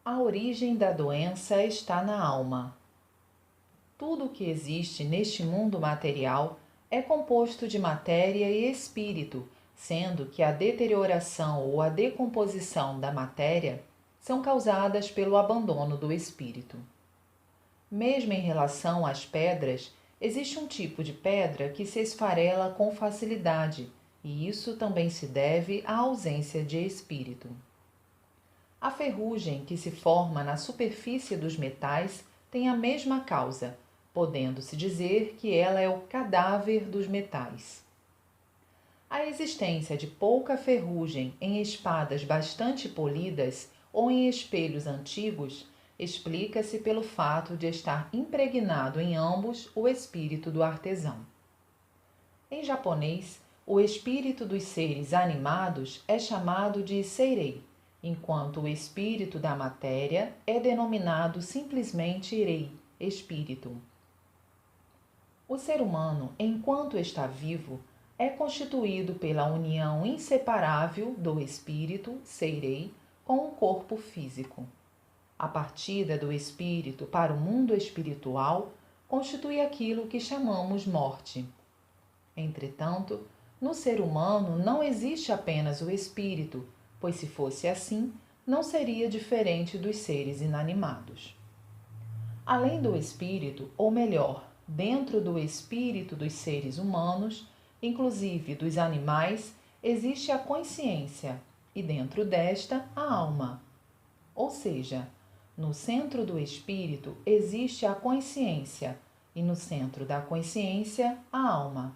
A origem da doença está na alma. Tudo o que existe neste mundo material é composto de matéria e espírito, sendo que a deterioração ou a decomposição da matéria são causadas pelo abandono do espírito. Mesmo em relação às pedras, existe um tipo de pedra que se esfarela com facilidade, e isso também se deve à ausência de espírito. A ferrugem que se forma na superfície dos metais tem a mesma causa, podendo-se dizer que ela é o cadáver dos metais. A existência de pouca ferrugem em espadas bastante polidas ou em espelhos antigos explica-se pelo fato de estar impregnado em ambos o espírito do artesão. Em japonês, o espírito dos seres animados é chamado de seirei, enquanto o espírito da matéria é denominado simplesmente rei, espírito. O ser humano, enquanto está vivo, é constituído pela união inseparável do espírito, seirei, com o corpo físico. A partida do espírito para o mundo espiritual constitui aquilo que chamamos morte. Entretanto, no ser humano não existe apenas o espírito, pois se fosse assim, não seria diferente dos seres inanimados. Além do espírito, ou melhor, dentro do espírito dos seres humanos, inclusive dos animais, existe a consciência e dentro desta a alma. Ou seja, no centro do espírito existe a consciência e no centro da consciência a alma.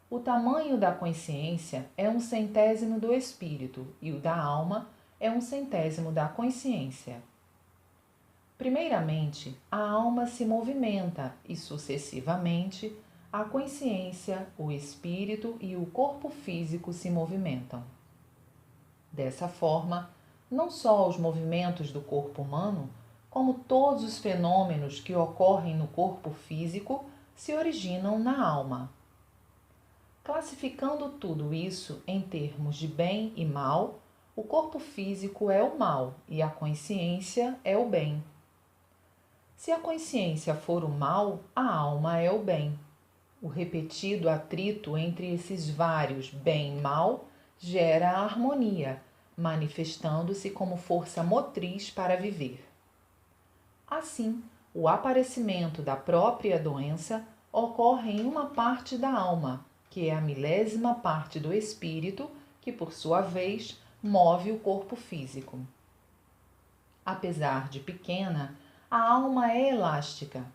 O tamanho da consciência é 1/100º do espírito e o da alma é 1/100º da consciência. Primeiramente, a alma se movimenta e, sucessivamente, a consciência, o espírito e o corpo físico se movimentam. Dessa forma, não só os movimentos do corpo humano, como todos os fenômenos que ocorrem no corpo físico se originam na alma. Classificando tudo isso em termos de bem e mal, o corpo físico é o mal e a consciência é o bem. Se a consciência for o mal, a alma é o bem. O repetido atrito entre esses vários bem e mal gera a harmonia, manifestando-se como força motriz para viver. Assim, o aparecimento da própria doença ocorre em uma parte da alma, que é a milésima parte do espírito, que por sua vez move o corpo físico. Apesar de pequena, a alma é elástica.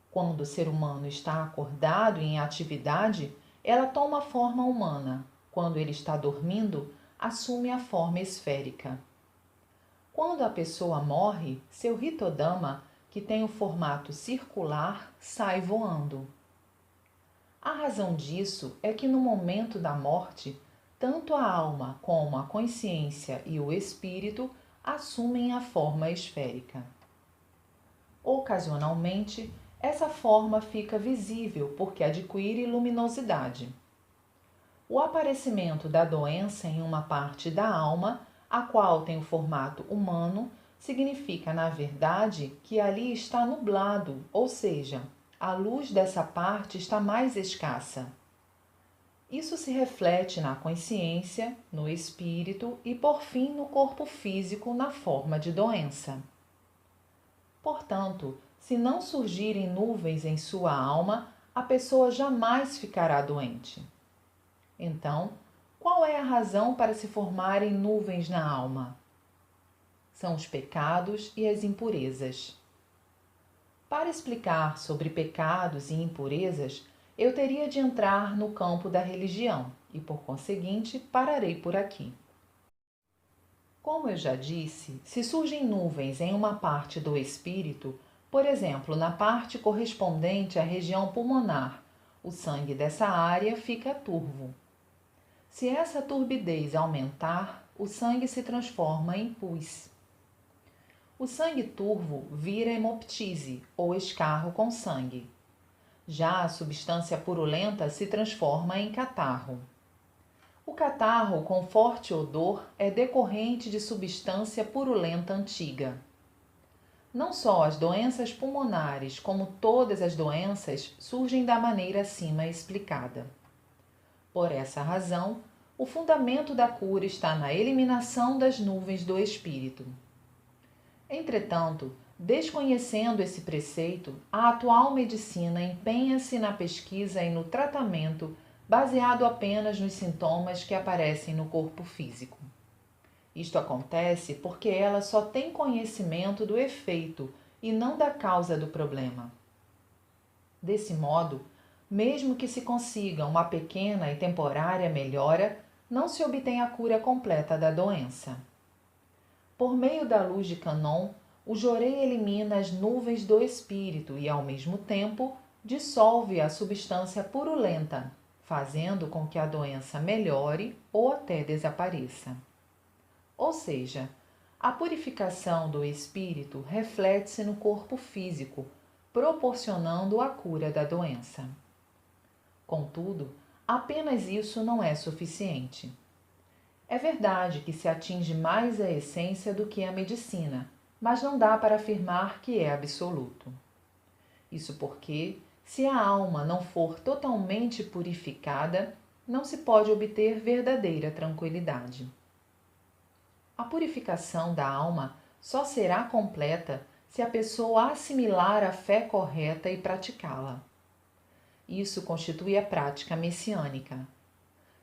Quando o ser humano está acordado e em atividade, ela toma forma humana. Quando ele está dormindo, assume a forma esférica. Quando a pessoa morre, seu Hitodama, que tem o formato circular, sai voando. A razão disso é que no momento da morte, tanto a alma como a consciência e o espírito assumem a forma esférica. Ocasionalmente, essa forma fica visível porque adquire luminosidade. O aparecimento da doença em uma parte da alma, a qual tem o formato humano, significa, na verdade, que ali está nublado, ou seja, a luz dessa parte está mais escassa. Isso se reflete na consciência, no espírito e, por fim, no corpo físico na forma de doença. Portanto, se não surgirem nuvens em sua alma, a pessoa jamais ficará doente. Então, qual é a razão para se formarem nuvens na alma? São os pecados e as impurezas. Para explicar sobre pecados e impurezas, eu teria de entrar no campo da religião e, por conseguinte, pararei por aqui. Como eu já disse, se surgem nuvens em uma parte do espírito, por exemplo, na parte correspondente à região pulmonar, o sangue dessa área fica turvo. Se essa turbidez aumentar, o sangue se transforma em pus. O sangue turvo vira hemoptise, ou escarro com sangue. Já a substância purulenta se transforma em catarro. O catarro com forte odor é decorrente de substância purulenta antiga. Não só as doenças pulmonares, como todas as doenças, surgem da maneira acima explicada. Por essa razão, o fundamento da cura está na eliminação das nuvens do espírito. Entretanto, desconhecendo esse preceito, a atual medicina empenha-se na pesquisa e no tratamento baseado apenas nos sintomas que aparecem no corpo físico. Isto acontece porque ela só tem conhecimento do efeito e não da causa do problema. Desse modo, mesmo que se consiga uma pequena e temporária melhora, não se obtém a cura completa da doença. Por meio da luz de Canon, o jorei elimina as nuvens do espírito e, ao mesmo tempo, dissolve a substância purulenta, fazendo com que a doença melhore ou até desapareça. Ou seja, a purificação do espírito reflete-se no corpo físico, proporcionando a cura da doença. Contudo, apenas isso não é suficiente. É verdade que se atinge mais a essência do que a medicina, mas não dá para afirmar que é absoluto. Isso porque, se a alma não for totalmente purificada, não se pode obter verdadeira tranquilidade. A purificação da alma só será completa se a pessoa assimilar a fé correta e praticá-la. Isso constitui a prática messiânica.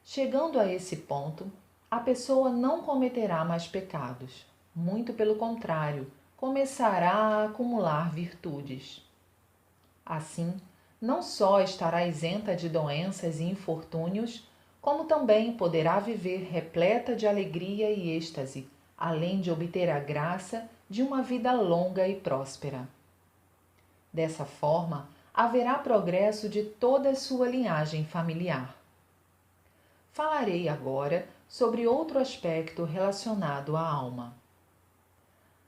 Chegando a esse ponto, a pessoa não cometerá mais pecados. Muito pelo contrário, começará a acumular virtudes. Assim, não só estará isenta de doenças e infortúnios, como também poderá viver repleta de alegria e êxtase, além de obter a graça de uma vida longa e próspera. Dessa forma, haverá progresso de toda a sua linhagem familiar. Falarei agora sobre outro aspecto relacionado à alma.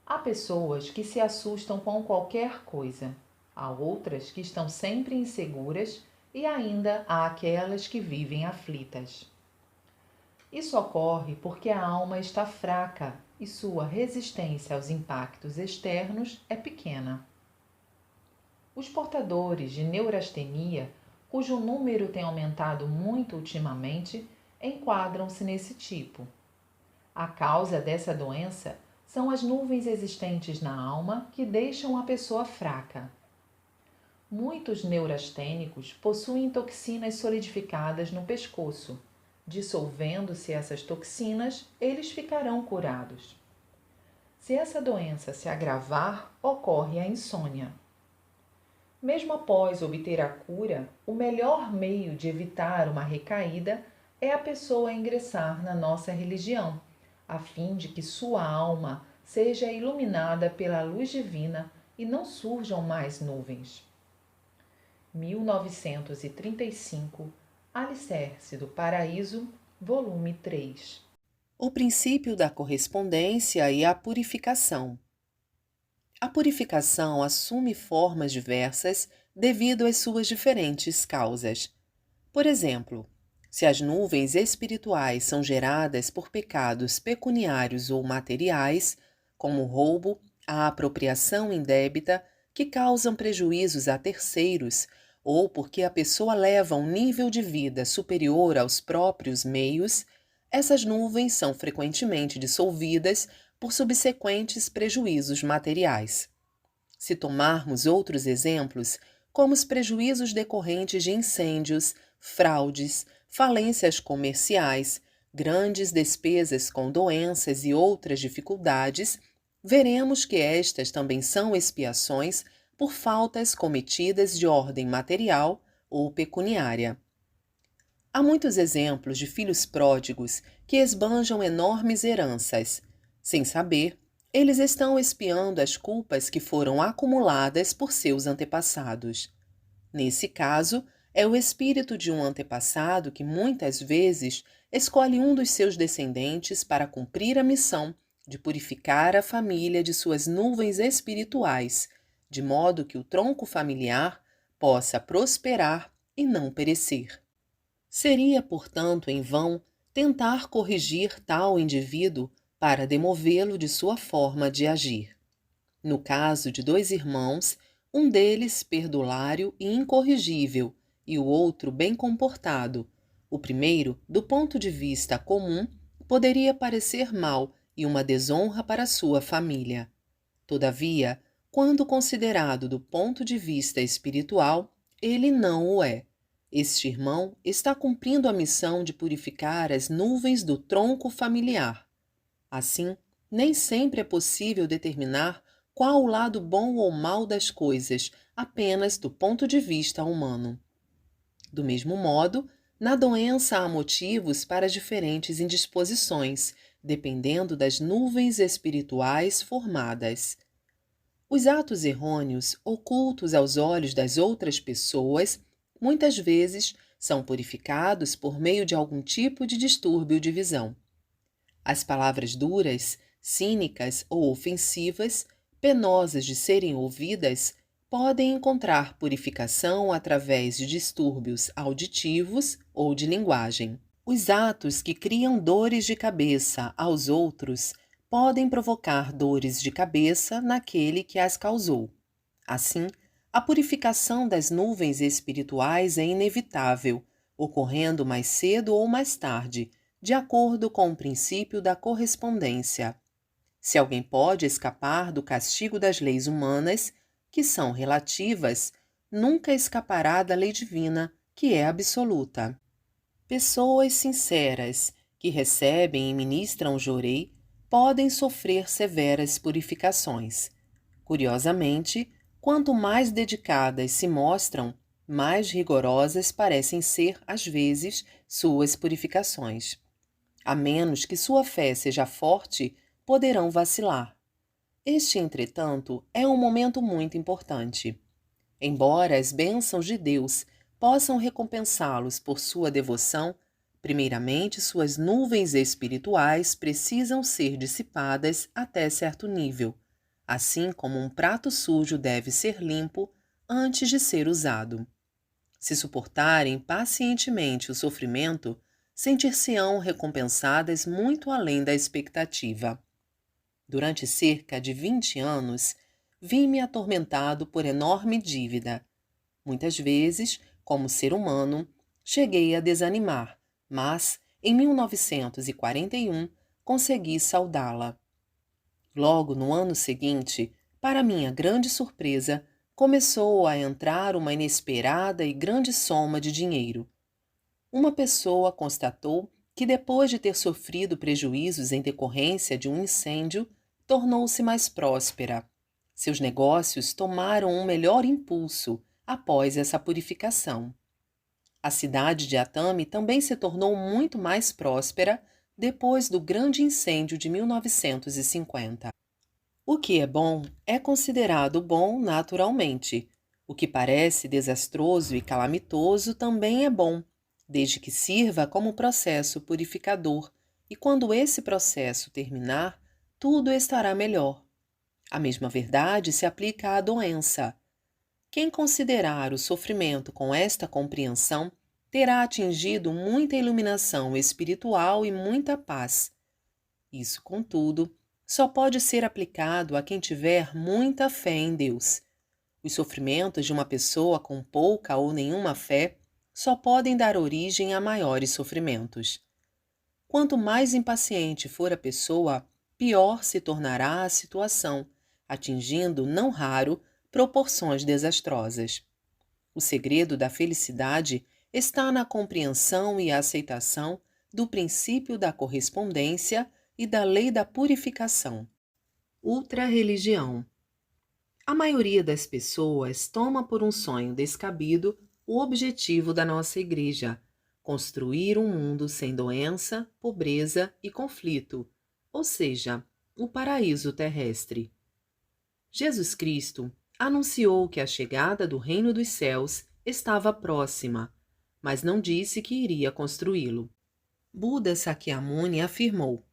Há pessoas que se assustam com qualquer coisa, há outras que estão sempre inseguras e ainda há aquelas que vivem aflitas. Isso ocorre porque a alma está fraca e sua resistência aos impactos externos é pequena. Os portadores de neurastenia, cujo número tem aumentado muito ultimamente, enquadram-se nesse tipo. A causa dessa doença são as nuvens existentes na alma que deixam a pessoa fraca. Muitos neurastênicos possuem toxinas solidificadas no pescoço. Dissolvendo-se essas toxinas, eles ficarão curados. Se essa doença se agravar, ocorre a insônia. Mesmo após obter a cura, o melhor meio de evitar uma recaída é a pessoa ingressar na nossa religião, a fim de que sua alma seja iluminada pela luz divina e não surjam mais nuvens. 1935, Alicerce do Paraíso, volume 3. O princípio da correspondência e a purificação. A purificação assume formas diversas devido às suas diferentes causas. Por exemplo, se as nuvens espirituais são geradas por pecados pecuniários ou materiais, como o roubo, a apropriação indébita, que causam prejuízos a terceiros, ou porque a pessoa leva um nível de vida superior aos próprios meios, essas nuvens são frequentemente dissolvidas por subsequentes prejuízos materiais. Se tomarmos outros exemplos, como os prejuízos decorrentes de incêndios, fraudes, falências comerciais, grandes despesas com doenças e outras dificuldades, veremos que estas também são expiações por faltas cometidas de ordem material ou pecuniária. Há muitos exemplos de filhos pródigos que esbanjam enormes heranças. Sem saber, eles estão expiando as culpas que foram acumuladas por seus antepassados. Nesse caso, é o espírito de um antepassado que muitas vezes escolhe um dos seus descendentes para cumprir a missão de purificar a família de suas nuvens espirituais, de modo que o tronco familiar possa prosperar e não perecer. Seria, portanto, em vão tentar corrigir tal indivíduo para demovê-lo de sua forma de agir. No caso de dois irmãos, um deles perdulário e incorrigível, e o outro bem comportado. O primeiro, do ponto de vista comum, poderia parecer mal e uma desonra para sua família. Todavia, quando considerado do ponto de vista espiritual, ele não o é. Este irmão está cumprindo a missão de purificar as nuvens do tronco familiar. Assim, nem sempre é possível determinar qual o lado bom ou mal das coisas, apenas do ponto de vista humano. Do mesmo modo, na doença há motivos para diferentes indisposições, dependendo das nuvens espirituais formadas. Os atos errôneos, ocultos aos olhos das outras pessoas, muitas vezes são purificados por meio de algum tipo de distúrbio de visão. As palavras duras, cínicas ou ofensivas, penosas de serem ouvidas, podem encontrar purificação através de distúrbios auditivos ou de linguagem. Os atos que criam dores de cabeça aos outros podem provocar dores de cabeça naquele que as causou. Assim, a purificação das nuvens espirituais é inevitável, ocorrendo mais cedo ou mais tarde, de acordo com o princípio da correspondência. Se alguém pode escapar do castigo das leis humanas, que são relativas, nunca escapará da lei divina, que é absoluta. Pessoas sinceras, que recebem e ministram jorei, podem sofrer severas purificações. Curiosamente, quanto mais dedicadas se mostram, mais rigorosas parecem ser, às vezes, suas purificações. A menos que sua fé seja forte, poderão vacilar. Este, entretanto, é um momento muito importante. Embora as bênçãos de Deus possam recompensá-los por sua devoção, primeiramente suas nuvens espirituais precisam ser dissipadas até certo nível, assim como um prato sujo deve ser limpo antes de ser usado. Se suportarem pacientemente o sofrimento, sentir-se-ão recompensadas muito além da expectativa. Durante cerca de 20 anos, vi-me atormentado por enorme dívida. Muitas vezes, como ser humano, cheguei a desanimar, mas, em 1941, consegui saldá-la. Logo no ano seguinte, para minha grande surpresa, começou a entrar uma inesperada e grande soma de dinheiro. Uma pessoa constatou que, depois de ter sofrido prejuízos em decorrência de um incêndio, tornou-se mais próspera. Seus negócios tomaram um melhor impulso após essa purificação. A cidade de Atami também se tornou muito mais próspera depois do grande incêndio de 1950. O que é bom é considerado bom naturalmente. O que parece desastroso e calamitoso também é bom, desde que sirva como processo purificador, e quando esse processo terminar, tudo estará melhor. A mesma verdade se aplica à doença. Quem considerar o sofrimento com esta compreensão terá atingido muita iluminação espiritual e muita paz. Isso, contudo, só pode ser aplicado a quem tiver muita fé em Deus. Os sofrimentos de uma pessoa com pouca ou nenhuma fé só podem dar origem a maiores sofrimentos. Quanto mais impaciente for a pessoa, pior se tornará a situação, atingindo, não raro, proporções desastrosas. O segredo da felicidade está na compreensão e aceitação do princípio da correspondência e da lei da purificação. Ultra-religião. A maioria das pessoas toma por um sonho descabido o objetivo da nossa igreja: construir um mundo sem doença, pobreza e conflito, ou seja, o paraíso terrestre. Jesus Cristo anunciou que a chegada do reino dos céus estava próxima, mas não disse que iria construí-lo. Buda Sakyamuni afirmou: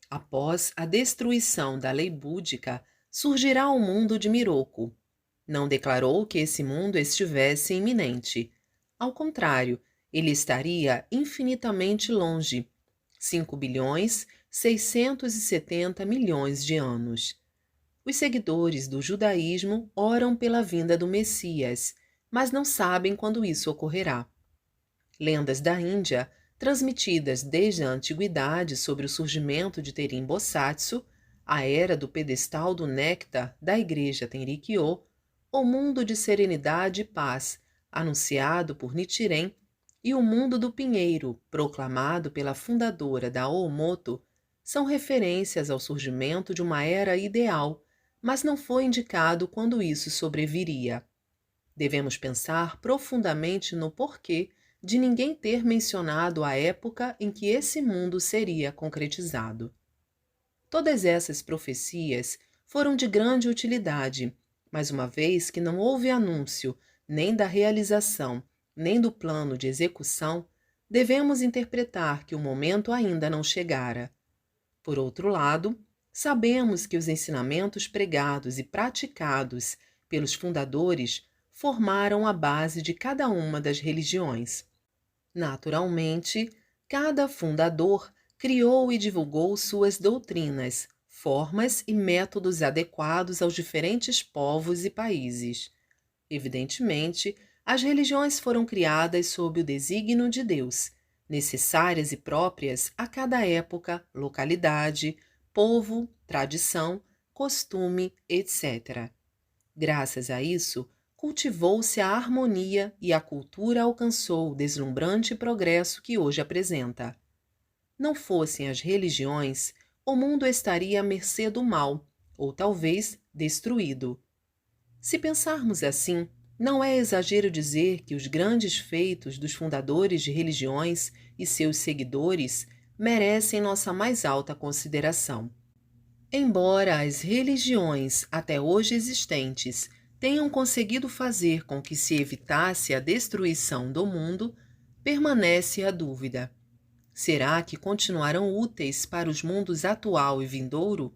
após a destruição da lei búdica, surgirá o mundo de Miroku. Não declarou que esse mundo estivesse iminente. Ao contrário, ele estaria infinitamente longe, 5 bilhões 670 milhões de anos. Os seguidores do judaísmo oram pela vinda do Messias, mas não sabem quando isso ocorrerá. Lendas da Índia, transmitidas desde a antiguidade sobre o surgimento de Terim Bosatsu, a era do pedestal do néctar da igreja Tenrikyo, o mundo de serenidade e paz, anunciado por Nichiren, e o mundo do pinheiro, proclamado pela fundadora da Oomoto, são referências ao surgimento de uma era ideal, mas não foi indicado quando isso sobreviria. Devemos pensar profundamente no porquê de ninguém ter mencionado a época em que esse mundo seria concretizado. Todas essas profecias foram de grande utilidade, mas uma vez que não houve anúncio nem da realização, nem do plano de execução, devemos interpretar que o momento ainda não chegara. Por outro lado, sabemos que os ensinamentos pregados e praticados pelos fundadores formaram a base de cada uma das religiões. Naturalmente, cada fundador criou e divulgou suas doutrinas, formas e métodos adequados aos diferentes povos e países. Evidentemente, as religiões foram criadas sob o desígnio de Deus, necessárias e próprias a cada época, localidade, povo, tradição, costume, etc. Graças a isso, cultivou-se a harmonia e a cultura alcançou o deslumbrante progresso que hoje apresenta. Não fossem as religiões, o mundo estaria à mercê do mal, ou talvez destruído. Se pensarmos assim, não é exagero dizer que os grandes feitos dos fundadores de religiões e seus seguidores merecem nossa mais alta consideração. Embora as religiões até hoje existentes tenham conseguido fazer com que se evitasse a destruição do mundo, permanece a dúvida: será que continuarão úteis para os mundos atual e vindouro?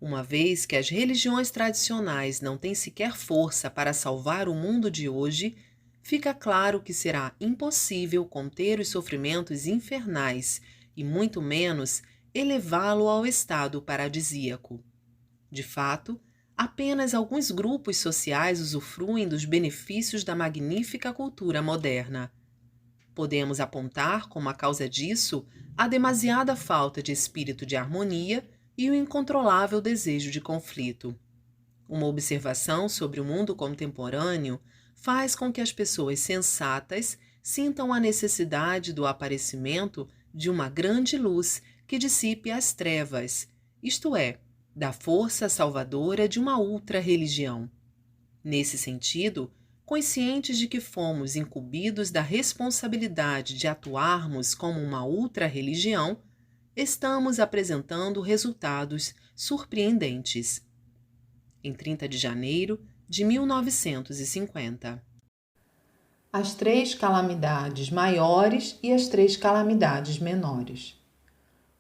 Uma vez que as religiões tradicionais não têm sequer força para salvar o mundo de hoje, fica claro que será impossível conter os sofrimentos infernais e, muito menos, elevá-lo ao estado paradisíaco. De fato, apenas alguns grupos sociais usufruem dos benefícios da magnífica cultura moderna. Podemos apontar como a causa disso a demasiada falta de espírito de harmonia e o incontrolável desejo de conflito. Uma observação sobre o mundo contemporâneo faz com que as pessoas sensatas sintam a necessidade do aparecimento de uma grande luz que dissipe as trevas, isto é, da força salvadora de uma ultra-religião. Nesse sentido, conscientes de que fomos incumbidos da responsabilidade de atuarmos como uma ultra-religião, estamos apresentando resultados surpreendentes. Em 30 de janeiro de 1950. As 3 calamidades maiores e as 3 calamidades menores.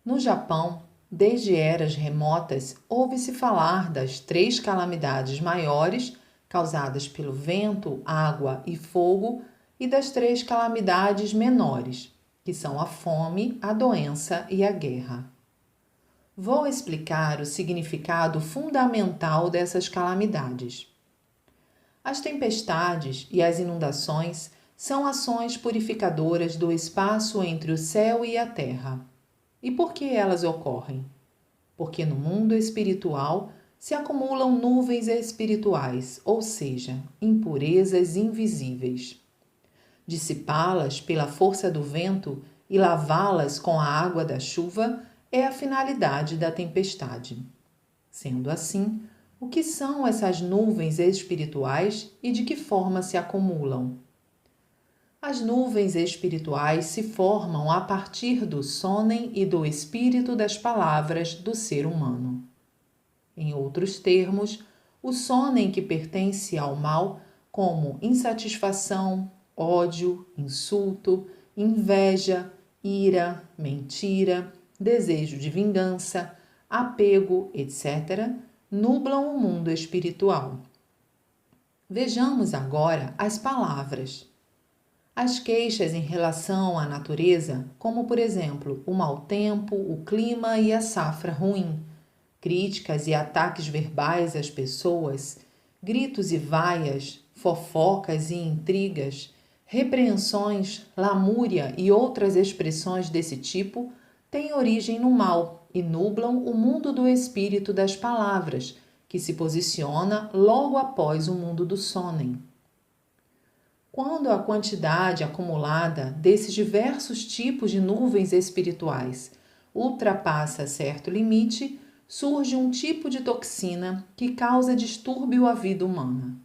No Japão, desde eras remotas, ouve-se falar das 3 calamidades maiores causadas pelo vento, água e fogo e das 3 calamidades menores, que são a fome, a doença e a guerra. Vou explicar o significado fundamental dessas calamidades. As tempestades e as inundações são ações purificadoras do espaço entre o céu e a terra. E por que elas ocorrem? Porque no mundo espiritual se acumulam nuvens espirituais, ou seja, impurezas invisíveis. Dissipá-las pela força do vento e lavá-las com a água da chuva é a finalidade da tempestade. Sendo assim, o que são essas nuvens espirituais e de que forma se acumulam? As nuvens espirituais se formam a partir do sonem e do espírito das palavras do ser humano. Em outros termos, o sonem que pertence ao mal, como insatisfação, ódio, insulto, inveja, ira, mentira, desejo de vingança, apego, etc., nublam o mundo espiritual. Vejamos agora as palavras. As queixas em relação à natureza, como por exemplo o mau tempo, o clima e a safra ruim, críticas e ataques verbais às pessoas, gritos e vaias, fofocas e intrigas, repreensões, lamúria e outras expressões desse tipo têm origem no mal e nublam o mundo do espírito das palavras, que se posiciona logo após o mundo do sonem. Quando a quantidade acumulada desses diversos tipos de nuvens espirituais ultrapassa certo limite, surge um tipo de toxina que causa distúrbio à vida humana.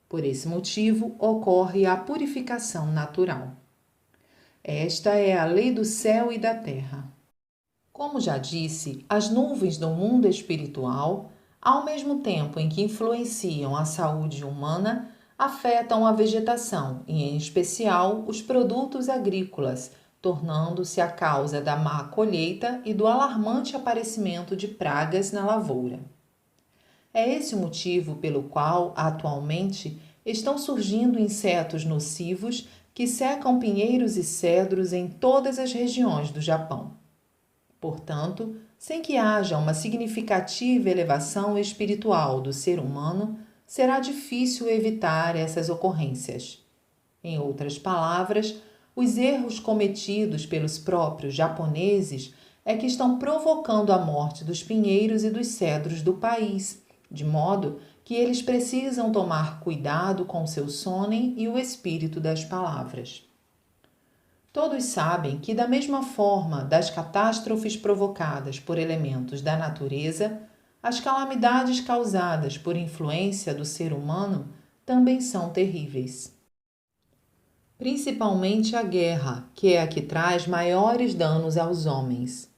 Por esse motivo, ocorre a purificação natural. Esta é a lei do céu e da terra. Como já disse, as nuvens do mundo espiritual, ao mesmo tempo em que influenciam a saúde humana, afetam a vegetação e, em especial, os produtos agrícolas, tornando-se a causa da má colheita e do alarmante aparecimento de pragas na lavoura. É esse o motivo pelo qual, atualmente, estão surgindo insetos nocivos que secam pinheiros e cedros em todas as regiões do Japão. Portanto, sem que haja uma significativa elevação espiritual do ser humano, será difícil evitar essas ocorrências. Em outras palavras, os erros cometidos pelos próprios japoneses é que estão provocando a morte dos pinheiros e dos cedros do país, de modo que eles precisam tomar cuidado com seu sonem e o espírito das palavras. Todos sabem que, da mesma forma das catástrofes provocadas por elementos da natureza, as calamidades causadas por influência do ser humano também são terríveis. Principalmente a guerra, que é a que traz maiores danos aos homens.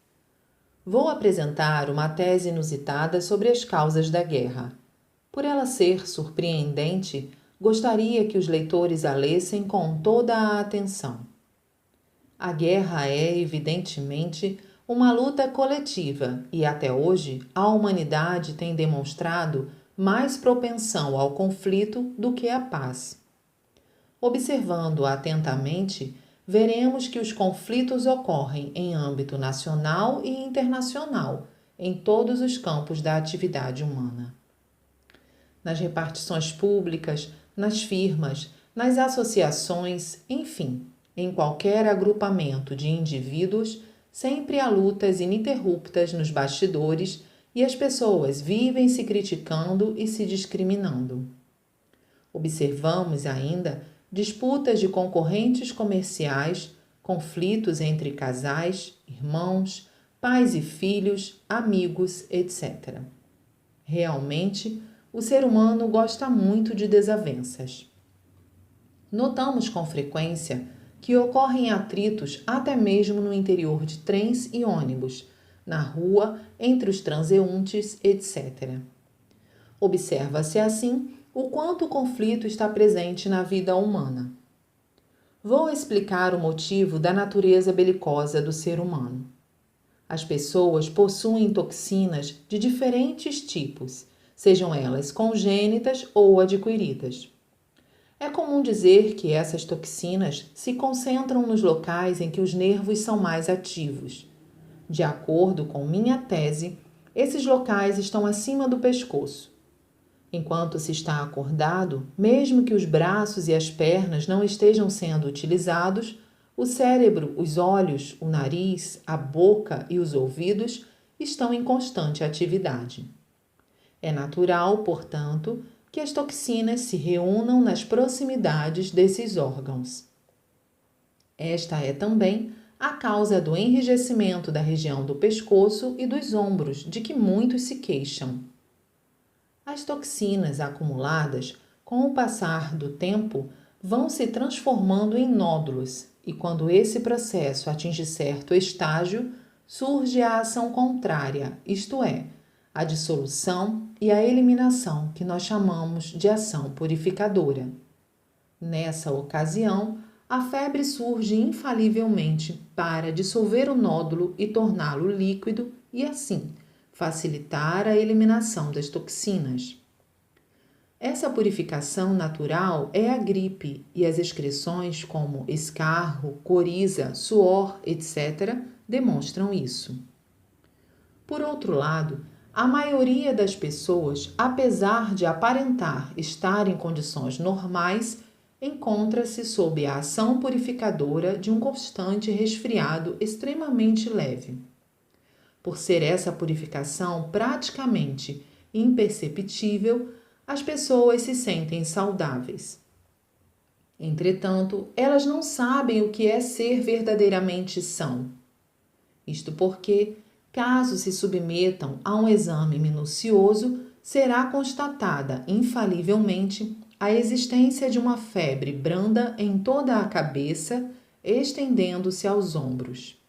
Vou apresentar uma tese inusitada sobre as causas da guerra. Por ela ser surpreendente, gostaria que os leitores a lessem com toda a atenção. A guerra é, evidentemente, uma luta coletiva e, até hoje, a humanidade tem demonstrado mais propensão ao conflito do que à paz. Observando atentamente, veremos que os conflitos ocorrem em âmbito nacional e internacional, em todos os campos da atividade humana. Nas repartições públicas, nas firmas, nas associações, enfim, em qualquer agrupamento de indivíduos, sempre há lutas ininterruptas nos bastidores e as pessoas vivem se criticando e se discriminando. Observamos ainda disputas de concorrentes comerciais, conflitos entre casais, irmãos, pais e filhos, amigos, etc. Realmente, o ser humano gosta muito de desavenças. Notamos com frequência que ocorrem atritos até mesmo no interior de trens e ônibus, na rua, entre os transeuntes, etc. Observa-se assim o quanto o conflito está presente na vida humana. Vou explicar o motivo da natureza belicosa do ser humano. As pessoas possuem toxinas de diferentes tipos, sejam elas congênitas ou adquiridas. É comum dizer que essas toxinas se concentram nos locais em que os nervos são mais ativos. De acordo com minha tese, esses locais estão acima do pescoço. Enquanto se está acordado, mesmo que os braços e as pernas não estejam sendo utilizados, o cérebro, os olhos, o nariz, a boca e os ouvidos estão em constante atividade. É natural, portanto, que as toxinas se reúnam nas proximidades desses órgãos. Esta é também a causa do enrijecimento da região do pescoço e dos ombros, de que muitos se queixam. As toxinas acumuladas, com o passar do tempo, vão se transformando em nódulos e, quando esse processo atinge certo estágio, surge a ação contrária, isto é, a dissolução e a eliminação, que nós chamamos de ação purificadora. Nessa ocasião, a febre surge infalivelmente para dissolver o nódulo e torná-lo líquido e, assim, facilitar a eliminação das toxinas. Essa purificação natural é a gripe e as excreções como escarro, coriza, suor, etc., demonstram isso. Por outro lado, A maioria das pessoas, apesar de aparentar estar em condições normais, encontra-se sob a ação purificadora de um constante resfriado extremamente leve. Por ser essa purificação praticamente imperceptível, as pessoas se sentem saudáveis. Entretanto, elas não sabem o que é ser verdadeiramente são. Isto porque, caso se submetam a um exame minucioso, será constatada infalivelmente a existência de uma febre branda em toda a cabeça, estendendo-se aos ombros.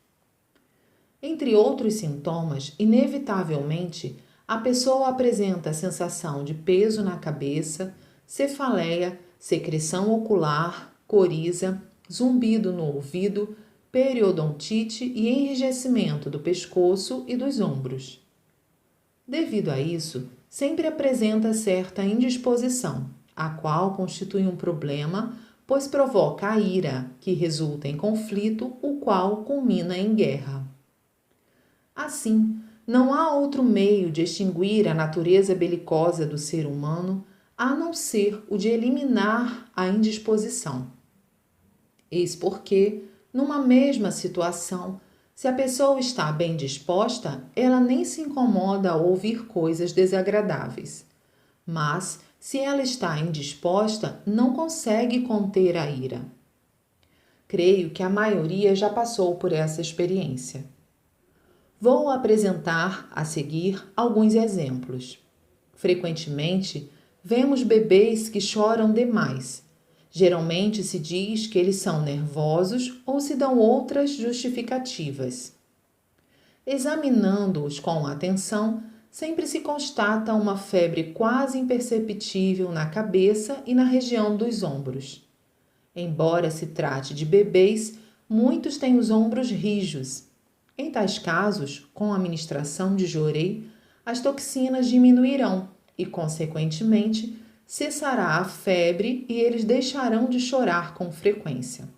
Entre outros sintomas, inevitavelmente, a pessoa apresenta a sensação de peso na cabeça, cefaleia, secreção ocular, coriza, zumbido no ouvido, periodontite e enrijecimento do pescoço e dos ombros. Devido a isso, sempre apresenta certa indisposição, a qual constitui um problema, pois provoca a ira, que resulta em conflito, o qual culmina em guerra. Assim, não há outro meio de extinguir a natureza belicosa do ser humano a não ser o de eliminar a indisposição. Eis porque, numa mesma situação, se a pessoa está bem disposta, ela nem se incomoda a ouvir coisas desagradáveis. Mas, se ela está indisposta, não consegue conter a ira. Creio que a maioria já passou por essa experiência. Vou apresentar a seguir alguns exemplos. Frequentemente, vemos bebês que choram demais. Geralmente se diz que eles são nervosos ou se dão outras justificativas. Examinando-os com atenção, sempre se constata uma febre quase imperceptível na cabeça e na região dos ombros. Embora se trate de bebês, muitos têm os ombros rijos. Em tais casos, com a administração de jorei, as toxinas diminuirão e, consequentemente, cessará a febre e eles deixarão de chorar com frequência.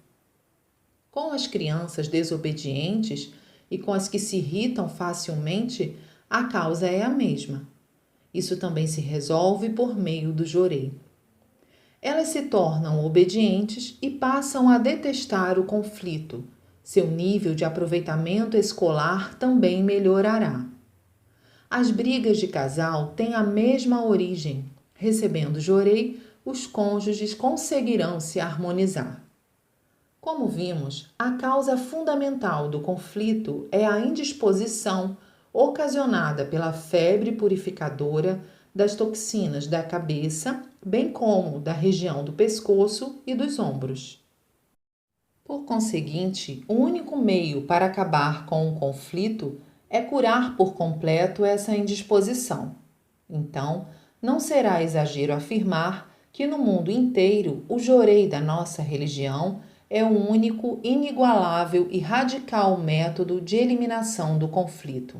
Com as crianças desobedientes e com as que se irritam facilmente, a causa é a mesma. Isso também se resolve por meio do jorei. Elas se tornam obedientes e passam a detestar o conflito. Seu nível de aproveitamento escolar também melhorará. As brigas de casal têm a mesma origem. Recebendo jorei, os cônjuges conseguirão se harmonizar. Como vimos, a causa fundamental do conflito é a indisposição ocasionada pela febre purificadora das toxinas da cabeça, bem como da região do pescoço e dos ombros. Por conseguinte, o único meio para acabar com o conflito é curar por completo essa indisposição. Então, não será exagero afirmar que no mundo inteiro o jorei da nossa religião é o único, inigualável e radical método de eliminação do conflito.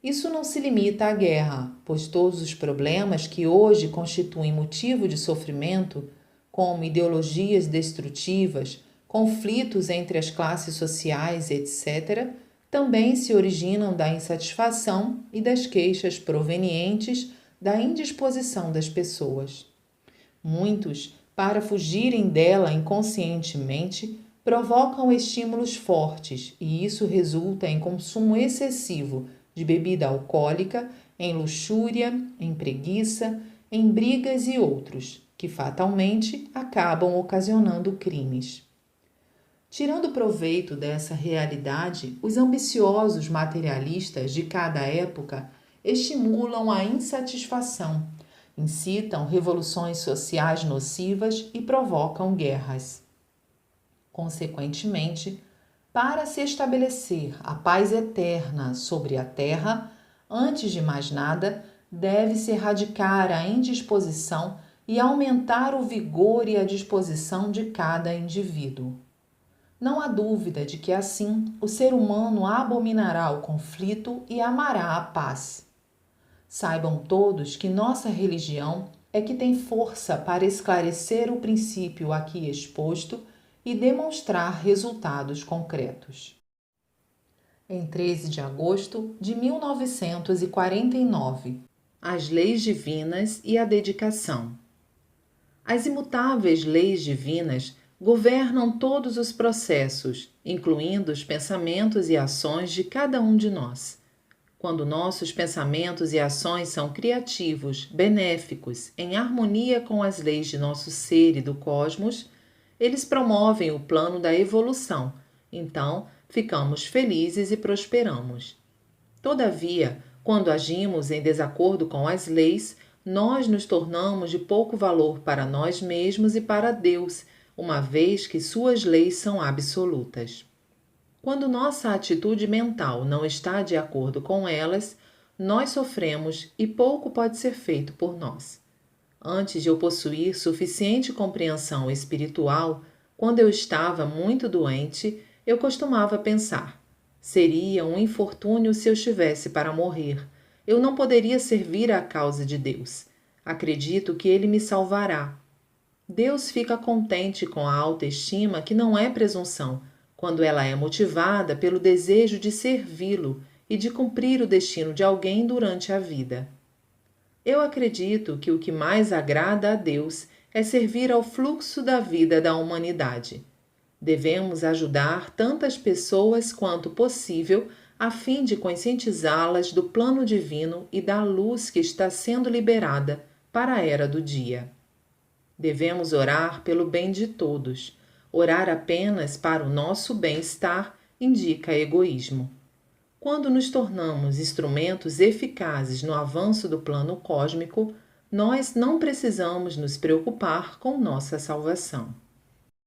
Isso não se limita à guerra, pois todos os problemas que hoje constituem motivo de sofrimento, como ideologias destrutivas, conflitos entre as classes sociais, etc., também se originam da insatisfação e das queixas provenientes da indisposição das pessoas. Muitos, para fugirem dela inconscientemente, provocam estímulos fortes e isso resulta em consumo excessivo de bebida alcoólica, em luxúria, em preguiça, em brigas e outros, que fatalmente acabam ocasionando crimes. Tirando proveito dessa realidade, os ambiciosos materialistas de cada época estimulam a insatisfação, incitam revoluções sociais nocivas e provocam guerras. Consequentemente, para se estabelecer a paz eterna sobre a terra, antes de mais nada, deve-se erradicar a indisposição e aumentar o vigor e a disposição de cada indivíduo. Não há dúvida de que assim o ser humano abominará o conflito e amará a paz. Saibam todos que nossa religião é que tem força para esclarecer o princípio aqui exposto e demonstrar resultados concretos. Em 13 de agosto de 1949, as leis divinas e a dedicação. As imutáveis leis divinas governam todos os processos, incluindo os pensamentos e ações de cada um de nós. Quando nossos pensamentos e ações são criativos, benéficos, em harmonia com as leis de nosso ser e do cosmos, eles promovem o plano da evolução. Então, ficamos felizes e prosperamos. Todavia, quando agimos em desacordo com as leis, nós nos tornamos de pouco valor para nós mesmos e para Deus, uma vez que suas leis são absolutas. Quando nossa atitude mental não está de acordo com elas, nós sofremos e pouco pode ser feito por nós. Antes de eu possuir suficiente compreensão espiritual, quando eu estava muito doente, eu costumava pensar: seria um infortúnio se eu estivesse para morrer. Eu não poderia servir à causa de Deus. Acredito que Ele me salvará. Deus fica contente com a autoestima que não é presunção, quando ela é motivada pelo desejo de servi-lo e de cumprir o destino de alguém durante a vida. Eu acredito que o que mais agrada a Deus é servir ao fluxo da vida da humanidade. Devemos ajudar tantas pessoas quanto possível a fim de conscientizá-las do plano divino e da luz que está sendo liberada para a era do dia. Devemos orar pelo bem de todos. Orar apenas para o nosso bem-estar indica egoísmo. Quando nos tornamos instrumentos eficazes no avanço do plano cósmico, nós não precisamos nos preocupar com nossa salvação.